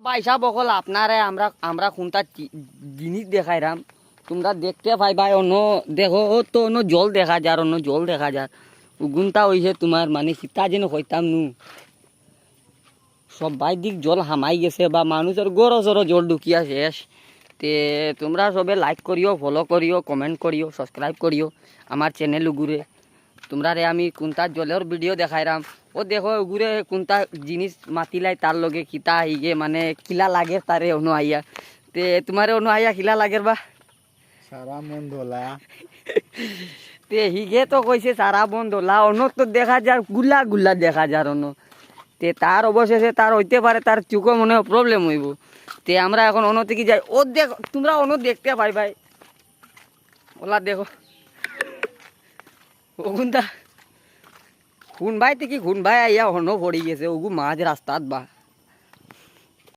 পয়সা বকল আপনারে আমরা আমরা কোনটা জিনিস দেখাইরাম তোমরা দেখতে পাইবা। অন্য দেখো ও তো অন্য জল দেখা যার, অন্য জল দেখা যার উগুনটা হইছে তোমার মানে সীতা যেন হইতাম নু সবাই দিক জল হামাই গেছে বা মানুষের গড় সড়ো জল ঢুকিয়া শেষ। তে তোমরা সবে লাইক করিও, ফলো করিও, কমেন্ট করিও, সাবস্ক্রাইব করিও আমার চ্যানেল উগুরে। তোমরা রে আমি কোনটা জলের ভিডিও দেখাইরাম ও দেখো উগুরে কোনটা জিনিস মাতিলাই তার লগে কিতা আইগে মানে কিলা লাগে তারে অনু আইয়া। তে তোমারে অনু আইয়া কিলা লাগের বা সারা মন ধোলা। তে হিগে তো কইছে সারা বন্ধ হলা, অন্য তো দেখা যার গুলা গুলা দেখা যার অন্য। তে তার অবশেষে তার হইতে পারে তার চুকো মনে হয় প্রবলেম হইব। তে আমরা এখন অন্য থেকে যাই ও দেখ তোমরা অন্য দেখতে পাই ভাই ওলা দেখো ওগুনটা খুন ভাই থেকে খুন ভাই আইয়া অন্য পড়ি গেছে ওগু মাঝ রাস্তাত বা